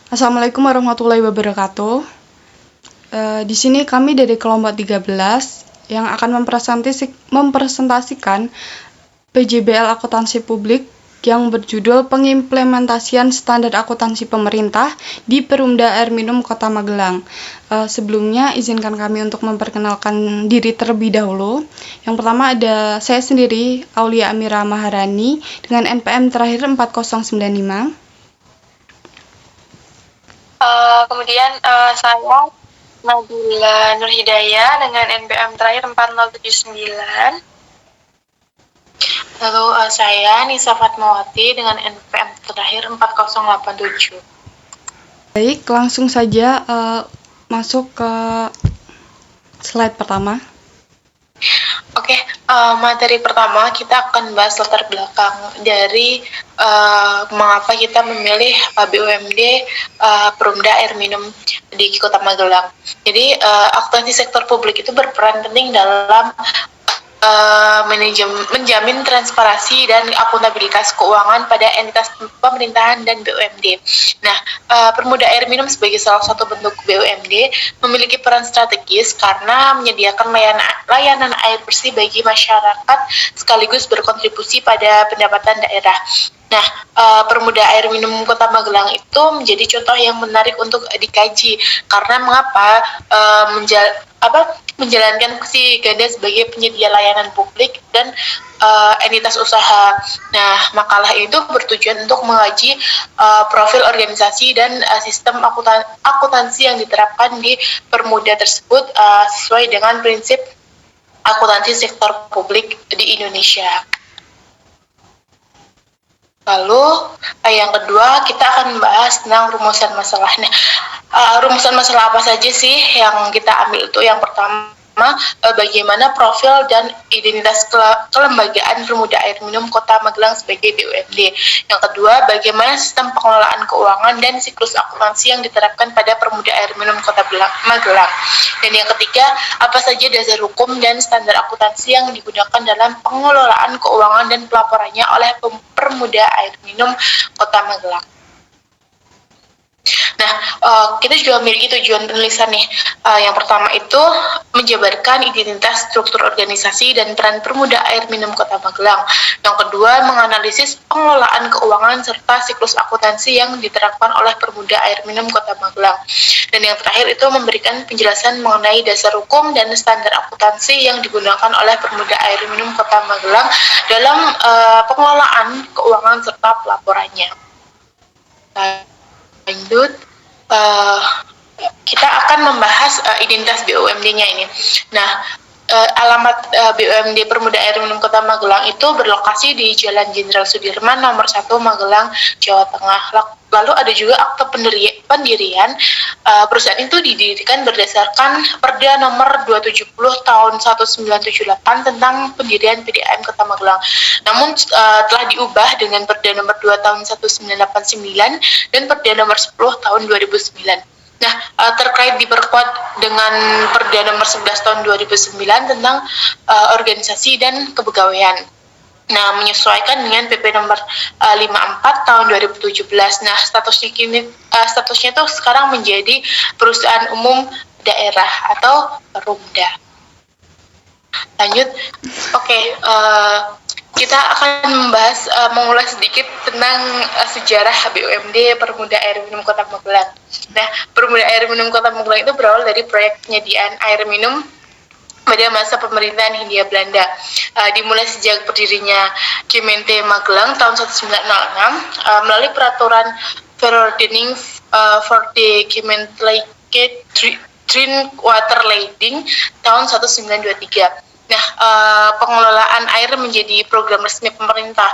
Assalamualaikum warahmatullahi wabarakatuh. Di sini kami dari kelompok 13 yang akan mempresentasikan PJBL Akuntansi Publik yang berjudul Pengimplementasian Standar Akuntansi Pemerintah di Perumda Air Minum Kota Magelang. Sebelumnya izinkan kami untuk memperkenalkan diri terlebih dahulu. Yang pertama ada saya sendiri, Aulia Amira Maharani dengan NPM terakhir 4095. Kemudian saya Nabila Nurhidayah dengan NPM terakhir 4079. Lalu saya Nisa Fatmawati dengan NPM terakhir 4087. Baik, langsung saja masuk ke slide pertama. Oke, materi pertama kita akan bahas latar belakang dari mengapa kita memilih BUMD Perumda Air Minum di Kota Magelang. Jadi akuntansi sektor publik itu berperan penting dalam menjamin transparansi dan akuntabilitas keuangan pada entitas pemerintahan dan BUMD. Nah, Perumda Air Minum sebagai salah satu bentuk BUMD memiliki peran strategis karena menyediakan layanan air bersih bagi masyarakat sekaligus berkontribusi pada pendapatan daerah. Nah, Perumda Air Minum Kota Magelang itu menjadi contoh yang menarik untuk dikaji karena mengapa menjalankan fungsi ganda sebagai penyedia layanan publik dan entitas usaha. Nah, makalah itu bertujuan untuk mengkaji profil organisasi dan sistem akuntansi yang diterapkan di Perumda tersebut sesuai dengan prinsip akuntansi sektor publik di Indonesia. Lalu yang kedua kita akan membahas tentang rumusan masalah. Nah, rumusan masalah apa saja sih yang kita ambil itu? Yang pertama, bagaimana profil dan identitas kelembagaan Perumda Air Minum Kota Magelang sebagai BUMD. Yang kedua, bagaimana sistem pengelolaan keuangan dan siklus akuntansi yang diterapkan pada Perumda Air Minum Kota Magelang. Dan yang ketiga, apa saja dasar hukum dan standar akuntansi yang digunakan dalam pengelolaan keuangan dan pelaporannya oleh Perumda Air Minum Kota Magelang. Nah, kita juga memiliki tujuan penulisan nih. Yang pertama itu menjabarkan identitas, struktur organisasi, dan peran Perumda Air Minum Kota Magelang. Yang kedua, menganalisis pengelolaan keuangan serta siklus akuntansi yang diterapkan oleh Perumda Air Minum Kota Magelang. Dan yang terakhir itu memberikan penjelasan mengenai dasar hukum dan standar akuntansi yang digunakan oleh Perumda Air Minum Kota Magelang dalam pengelolaan keuangan serta pelaporannya. Lanjut, kita akan membahas identitas BUMD-nya ini. Nah, alamat BUMD Perumda Air Minum Kota Magelang itu berlokasi di Jalan Jenderal Sudirman nomor 1 Magelang, Jawa Tengah. Lalu ada juga akte pendirian. Perusahaan itu didirikan berdasarkan Perda nomor 270 tahun 1978 tentang pendirian PDAM Kota Magelang. Namun telah diubah dengan Perda nomor 2 tahun 1989 dan Perda nomor 10 tahun 2009. Nah, terkait diperkuat dengan Perda nomor 11 tahun 2009 tentang organisasi dan kepegawaian. Nah, menyesuaikan dengan PP nomor 54 tahun 2017. Nah, statusnya itu sekarang menjadi perusahaan umum daerah atau Perumda. Lanjut. Oke, kita akan membahas mengulas sedikit tentang sejarah BUMD Perumda Air Minum Kota Magelang. Nah, Perumda Air Minum Kota Magelang itu berawal dari proyek penyediaan air minum pada masa pemerintahan Hindia Belanda. Dimulai sejak berdirinya Gemeente Magelang tahun 1906 melalui peraturan Verordening for the Gemeentelijke Drinkwaterleiding tahun 1923. Nah, pengelolaan air menjadi program resmi pemerintah.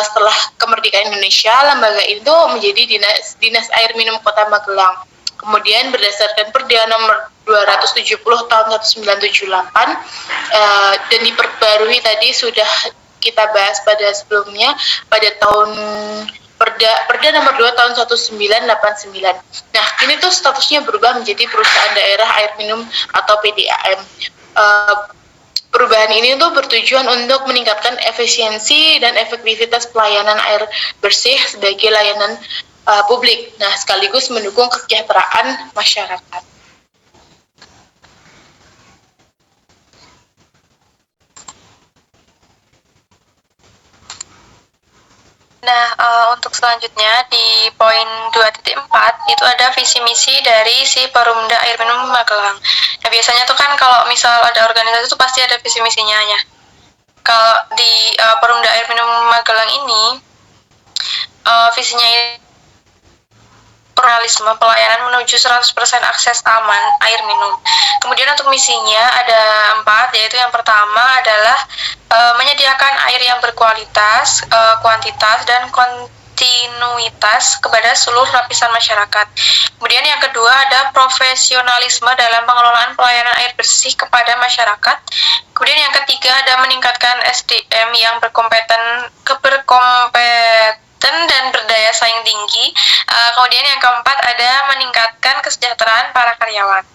Setelah kemerdekaan Indonesia, lembaga itu menjadi Dinas Air Minum Kota Magelang. Kemudian berdasarkan Perda nomor 270 tahun 1978 dan diperbarui tadi sudah kita bahas pada sebelumnya pada tahun Perda nomor 2 tahun 1989. Nah, ini tuh statusnya berubah menjadi perusahaan daerah air minum atau PDAM. Perubahan ini tuh bertujuan untuk meningkatkan efisiensi dan efektivitas pelayanan air bersih sebagai layanan publik. Nah, sekaligus mendukung kesejahteraan masyarakat. Nah, untuk selanjutnya di poin 2.4 itu ada visi misi dari si Perumda Air Minum Magelang. Nah, biasanya tuh kan kalau misal ada organisasi itu pasti ada visi misinya ya. Kalau di Perumda Air Minum Magelang ini visinya pluralisme pelayanan menuju 100% akses aman air minum. Kemudian untuk misinya ada 4, yaitu yang pertama adalah menyediakan air yang berkualitas, kuantitas, dan kontinuitas kepada seluruh lapisan masyarakat. Kemudian yang kedua ada profesionalisme dalam pengelolaan pelayanan air bersih kepada masyarakat. Kemudian yang ketiga ada meningkatkan SDM yang berkompeten dan berdaya saing tinggi. Kemudian yang keempat ada meningkatkan kesejahteraan para karyawan.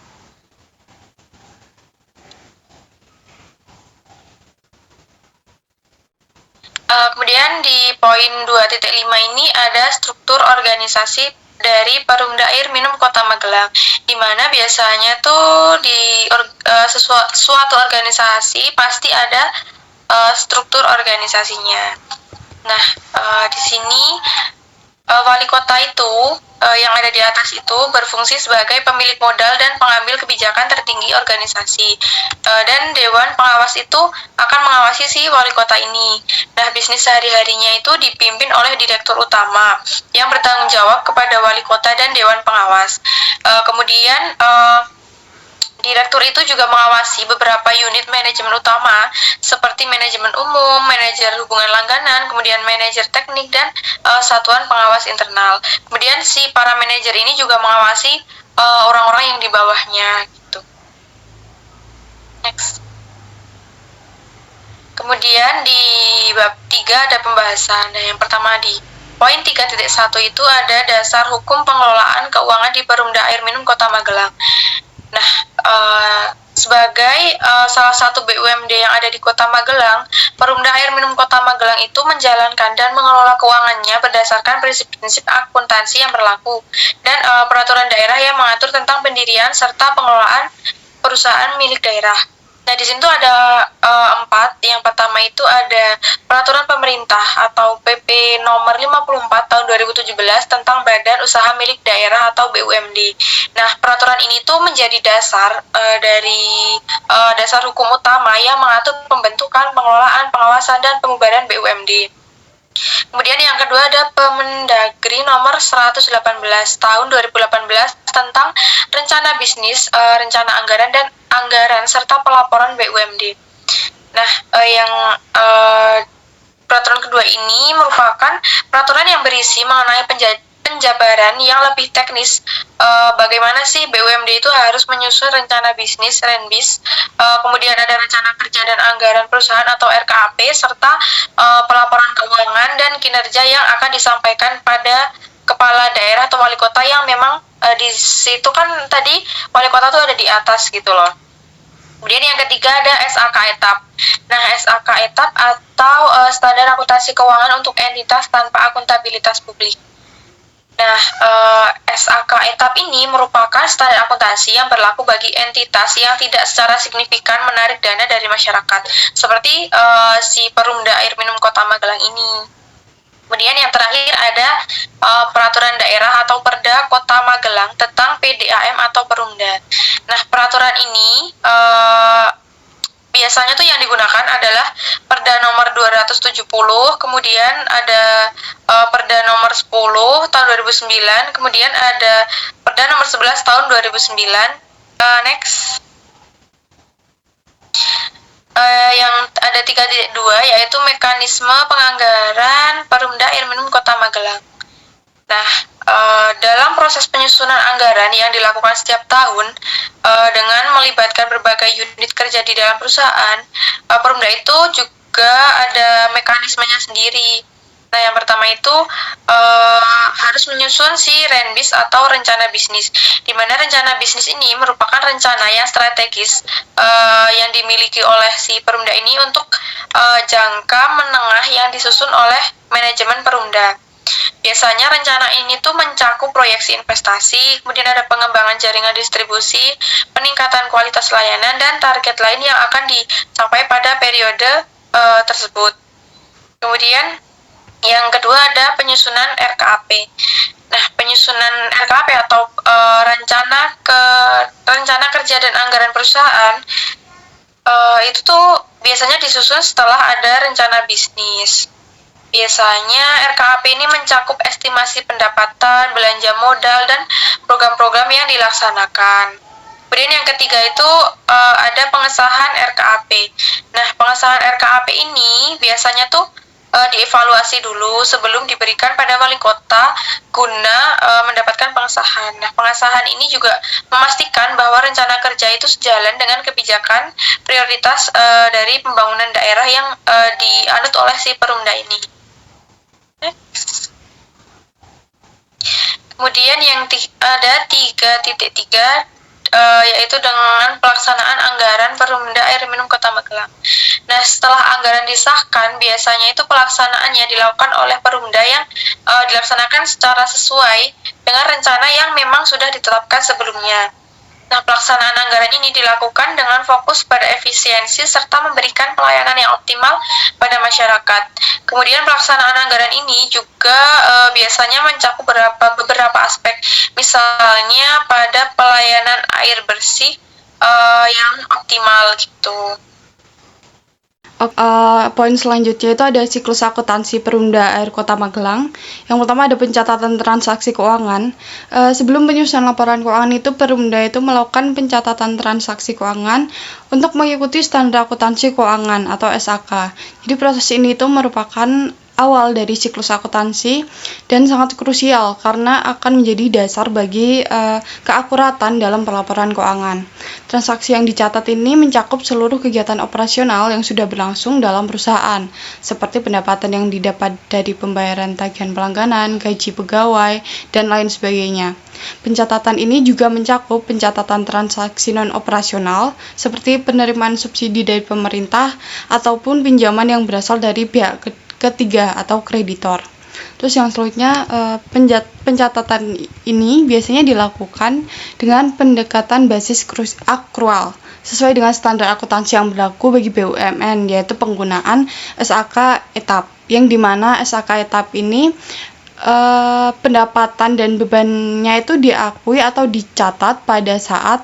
Kemudian di poin 2.5 ini ada struktur organisasi dari Perumda Air Minum Kota Magelang, di mana biasanya tuh di suatu organisasi pasti ada struktur organisasinya. Nah, di sini wali kota itu yang ada di atas itu berfungsi sebagai pemilik modal dan pengambil kebijakan tertinggi organisasi. Dan dewan pengawas itu akan mengawasi si wali kota ini. Nah, bisnis sehari-harinya itu dipimpin oleh direktur utama yang bertanggung jawab kepada wali kota dan dewan pengawas. Kemudian direktur itu juga mengawasi beberapa unit manajemen utama seperti manajemen umum, manajer hubungan langganan, kemudian manajer teknik, dan satuan pengawas internal. Kemudian si para manajer ini juga mengawasi orang-orang yang di bawahnya gitu. Next. Kemudian di bab 3 ada pembahasan. Nah, yang pertama di poin 3.1 itu ada dasar hukum pengelolaan keuangan di Perumda Air Minum Kota Magelang. Nah, sebagai salah satu BUMD yang ada di Kota Magelang, Perumda Air Minum Kota Magelang itu menjalankan dan mengelola keuangannya berdasarkan prinsip-prinsip akuntansi yang berlaku dan peraturan daerah yang mengatur tentang pendirian serta pengelolaan perusahaan milik daerah. Nah, di sini tuh ada 4. Yang pertama itu ada peraturan pemerintah atau PP nomor 54 tahun 2017 tentang Badan Usaha Milik Daerah atau BUMD. Nah, peraturan ini tuh menjadi dasar dari dasar hukum utama yang mengatur pembentukan, pengelolaan, pengawasan, dan pembubaran BUMD. Kemudian yang kedua ada Permendagri nomor 118 tahun 2018 tentang rencana bisnis, rencana anggaran, dan anggaran serta pelaporan BUMD. Nah, peraturan kedua ini merupakan peraturan yang berisi mengenai penjabaran yang lebih teknis, bagaimana sih BUMD itu harus menyusun rencana bisnis (RENBIS), kemudian ada rencana kerja dan anggaran perusahaan atau RKAP, serta pelaporan keuangan dan kinerja yang akan disampaikan pada kepala daerah atau wali kota yang memang di situ kan tadi wali kota tuh ada di atas gitu loh. Kemudian yang ketiga ada SAK etap. Nah, SAK etap atau standar akuntansi keuangan untuk entitas tanpa akuntabilitas publik. Nah, SAK etap ini merupakan standar akuntansi yang berlaku bagi entitas yang tidak secara signifikan menarik dana dari masyarakat, seperti si Perumda Air Minum Kota Magelang ini. Kemudian yang terakhir ada peraturan daerah atau Perda Kota Magelang tentang PDAM atau Perumda. Nah, peraturan ini biasanya tuh yang digunakan adalah Perda nomor 270, kemudian ada Perda nomor 10 tahun 2009, kemudian ada Perda nomor 11 tahun 2009. Next. Yang ada 3.2 yaitu mekanisme penganggaran Perumda Air Minum Kota Magelang. Nah, dalam proses penyusunan anggaran yang dilakukan setiap tahun dengan melibatkan berbagai unit kerja di dalam perusahaan, Perumda itu juga ada mekanismenya sendiri. Nah, yang pertama itu harus menyusun si RENBIS atau rencana bisnis, di mana rencana bisnis ini merupakan rencana yang strategis yang dimiliki oleh si Perumda ini untuk jangka menengah yang disusun oleh manajemen Perumda. Biasanya rencana ini tuh mencakup proyeksi investasi, kemudian ada pengembangan jaringan distribusi, peningkatan kualitas layanan, dan target lain yang akan dicapai pada periode tersebut. Kemudian yang kedua ada penyusunan RKAP. Nah, penyusunan RKAP atau rencana kerja dan anggaran perusahaan itu tuh biasanya disusun setelah ada rencana bisnis. Biasanya RKAP ini mencakup estimasi pendapatan, belanja modal, dan program-program yang dilaksanakan. Kemudian yang ketiga itu ada pengesahan RKAP. Nah, pengesahan RKAP ini biasanya tuh dievaluasi dulu sebelum diberikan pada wali kota guna mendapatkan pengesahan. Nah, pengesahan ini juga memastikan bahwa rencana kerja itu sejalan dengan kebijakan prioritas dari pembangunan daerah yang dianut oleh si Perumda ini. Kemudian yang ada 3.3 yaitu dengan pelaksanaan anggaran Perumda Air Minum Kota Magelang. Nah, setelah anggaran disahkan, biasanya itu pelaksanaannya dilakukan oleh Perumda yang dilaksanakan secara sesuai dengan rencana yang memang sudah ditetapkan sebelumnya. Nah, pelaksanaan anggaran ini dilakukan dengan fokus pada efisiensi serta memberikan pelayanan yang optimal pada masyarakat. Kemudian pelaksanaan anggaran ini juga biasanya mencakup beberapa aspek, misalnya pada pelayanan air bersih yang optimal gitu. Poin selanjutnya itu ada siklus akuntansi Perumda Air Kota Magelang. Yang pertama ada pencatatan transaksi keuangan. Sebelum penyusunan laporan keuangan itu Perumda itu melakukan pencatatan transaksi keuangan untuk mengikuti standar akuntansi keuangan atau SAK. Jadi proses ini itu merupakan awal dari siklus akuntansi dan sangat krusial karena akan menjadi dasar bagi keakuratan dalam pelaporan keuangan. Transaksi yang dicatat ini mencakup seluruh kegiatan operasional yang sudah berlangsung dalam perusahaan, seperti pendapatan yang didapat dari pembayaran tagihan pelangganan, gaji pegawai, dan lain sebagainya. Pencatatan ini juga mencakup pencatatan transaksi non-operasional, seperti penerimaan subsidi dari pemerintah ataupun pinjaman yang berasal dari pihak ketiga atau kreditor. Terus yang selanjutnya pencatatan ini biasanya dilakukan dengan pendekatan basis akrual sesuai dengan standar akuntansi yang berlaku bagi BUMN, yaitu penggunaan SAK etap, yang dimana SAK etap ini pendapatan dan bebannya itu diakui atau dicatat pada saat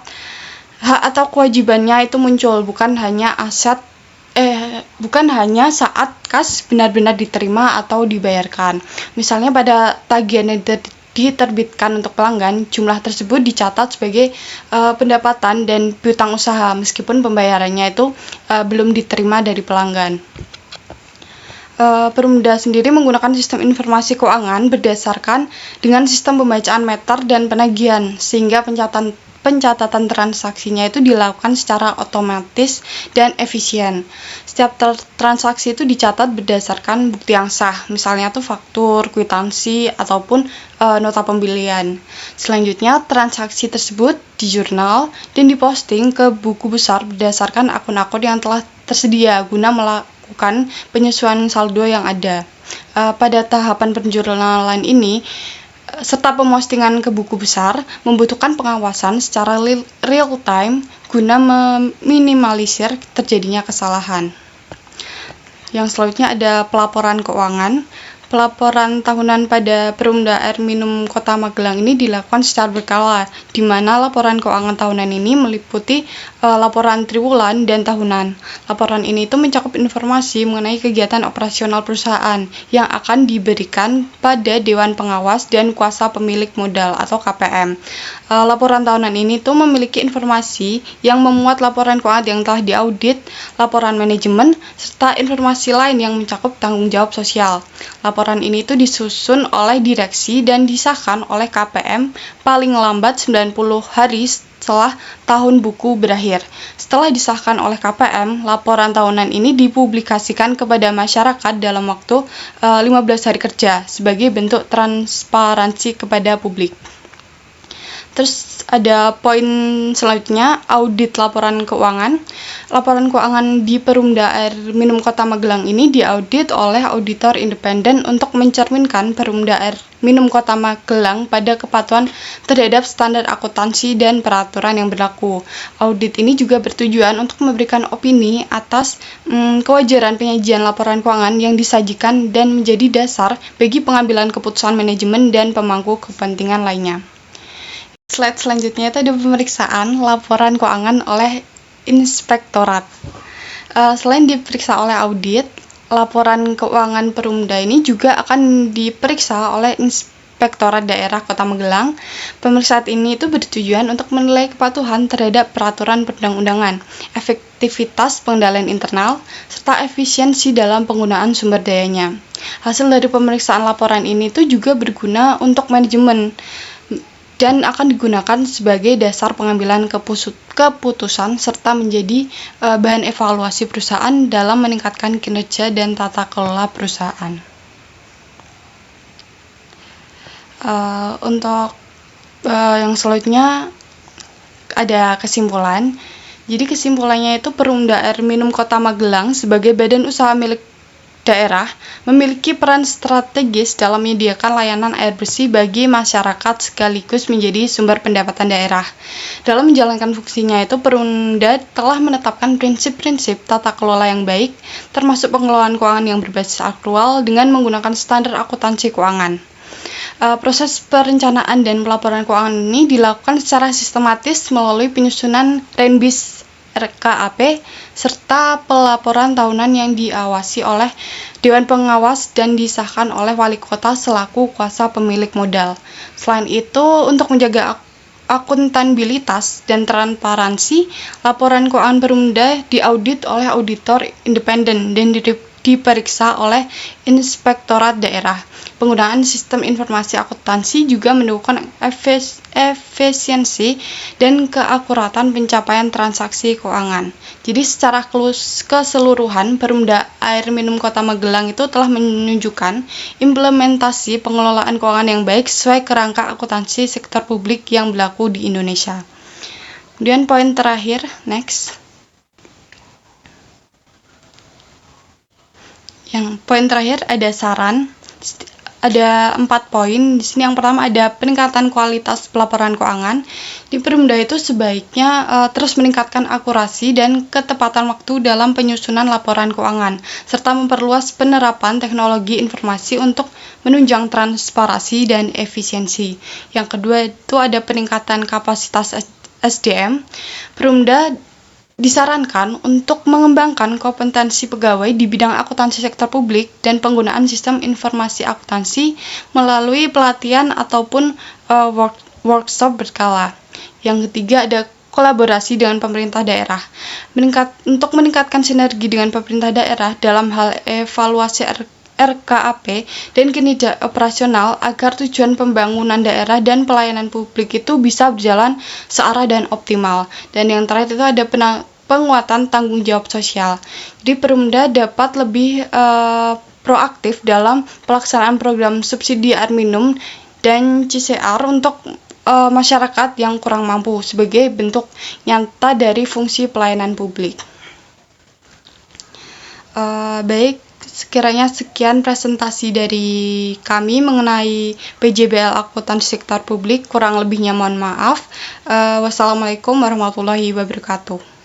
hak atau kewajibannya itu muncul, bukan hanya saat kas benar-benar diterima atau dibayarkan. Misalnya pada tagihan yang diterbitkan untuk pelanggan, jumlah tersebut dicatat sebagai pendapatan dan piutang usaha meskipun pembayarannya itu belum diterima dari pelanggan. Perumda sendiri menggunakan sistem informasi keuangan berdasarkan dengan sistem pembacaan meter dan penagihan, sehingga pencatatan transaksinya itu dilakukan secara otomatis dan efisien. Setiap transaksi itu dicatat berdasarkan bukti yang sah, misalnya tuh faktur, kwitansi, ataupun nota pembelian. Selanjutnya, transaksi tersebut dijurnal dan diposting ke buku besar berdasarkan akun-akun yang telah tersedia guna melakukan penyesuaian saldo yang ada. Pada tahapan penjurnalan ini, serta pemostingan ke buku besar membutuhkan pengawasan secara real time guna meminimalisir terjadinya kesalahan. Yang selanjutnya ada pelaporan keuangan. Pelaporan tahunan pada Perumda Air Minum Kota Magelang ini dilakukan secara berkala, di mana laporan keuangan tahunan ini meliputi laporan triwulan dan tahunan. Laporan ini itu mencakup informasi mengenai kegiatan operasional perusahaan yang akan diberikan pada Dewan Pengawas dan Kuasa Pemilik Modal atau KPM. Laporan tahunan ini tuh memiliki informasi yang memuat laporan keuangan yang telah diaudit, laporan manajemen, serta informasi lain yang mencakup tanggung jawab sosial. Laporan ini tuh disusun oleh direksi dan disahkan oleh KPM paling lambat 90 hari setelah tahun buku berakhir. Setelah disahkan oleh KPM, laporan tahunan ini dipublikasikan kepada masyarakat dalam waktu 15 hari kerja sebagai bentuk transparansi kepada publik. Terus ada poin selanjutnya, audit laporan keuangan. Laporan keuangan di Perumda Air Minum Kota Magelang ini diaudit oleh auditor independen untuk mencerminkan Perumda Air Minum Kota Magelang pada kepatuhan terhadap standar akuntansi dan peraturan yang berlaku. Audit ini juga bertujuan untuk memberikan opini atas kewajaran penyajian laporan keuangan yang disajikan dan menjadi dasar bagi pengambilan keputusan manajemen dan pemangku kepentingan lainnya. Slide selanjutnya itu ada pemeriksaan laporan keuangan oleh inspektorat. Selain diperiksa oleh audit, laporan keuangan Perumda ini juga akan diperiksa oleh Inspektorat Daerah Kota Magelang. Pemeriksaan ini itu bertujuan untuk menilai kepatuhan terhadap peraturan perundang-undangan, efektivitas pengendalian internal, serta efisiensi dalam penggunaan sumber dayanya. Hasil dari pemeriksaan laporan ini itu juga berguna untuk manajemen dan akan digunakan sebagai dasar pengambilan keputusan serta menjadi bahan evaluasi perusahaan dalam meningkatkan kinerja dan tata kelola perusahaan. Untuk yang selanjutnya ada kesimpulan. Jadi kesimpulannya itu Perumda Air Minum Kota Magelang sebagai badan usaha milik daerah memiliki peran strategis dalam menyediakan layanan air bersih bagi masyarakat sekaligus menjadi sumber pendapatan daerah. Dalam menjalankan fungsinya itu, Perumda telah menetapkan prinsip-prinsip tata kelola yang baik, termasuk pengelolaan keuangan yang berbasis aktual dengan menggunakan standar akuntansi keuangan. Proses perencanaan dan pelaporan keuangan ini dilakukan secara sistematis melalui penyusunan Renbis RKAP serta pelaporan tahunan yang diawasi oleh Dewan Pengawas dan disahkan oleh Wali Kota selaku kuasa pemilik modal. Selain itu, untuk menjaga akuntabilitas dan transparansi, laporan keuangan Perumda diaudit oleh auditor independen dan diperiksa oleh Inspektorat Daerah. Penggunaan sistem informasi akuntansi juga mendukung efisiensi dan keakuratan pencapaian transaksi keuangan. Jadi secara keseluruhan, Perumda Air Minum Kota Magelang itu telah menunjukkan implementasi pengelolaan keuangan yang baik sesuai kerangka akuntansi sektor publik yang berlaku di Indonesia. Kemudian poin terakhir, next. Yang poin terakhir ada saran. Ada 4 poin. Di sini yang pertama ada peningkatan kualitas pelaporan keuangan. Di Perumda itu sebaiknya terus meningkatkan akurasi dan ketepatan waktu dalam penyusunan laporan keuangan, serta memperluas penerapan teknologi informasi untuk menunjang transparansi dan efisiensi. Yang kedua itu ada peningkatan kapasitas SDM. Perumda disarankan untuk mengembangkan kompetensi pegawai di bidang akuntansi sektor publik dan penggunaan sistem informasi akuntansi melalui pelatihan ataupun workshop berkala. Yang ketiga ada kolaborasi dengan pemerintah daerah. Untuk meningkatkan sinergi dengan pemerintah daerah dalam hal evaluasi RKAP dan kinerja operasional agar tujuan pembangunan daerah dan pelayanan publik itu bisa berjalan searah dan optimal. Dan yang terakhir itu ada penguatan tanggung jawab sosial. Jadi Perumda dapat lebih proaktif dalam pelaksanaan program subsidi air minum dan CSR untuk masyarakat yang kurang mampu sebagai bentuk nyata dari fungsi pelayanan publik. Baik, sekiranya sekian presentasi dari kami mengenai PJBL Akuntansi Sektor Publik. Kurang lebihnya mohon maaf. Wassalamualaikum warahmatullahi wabarakatuh.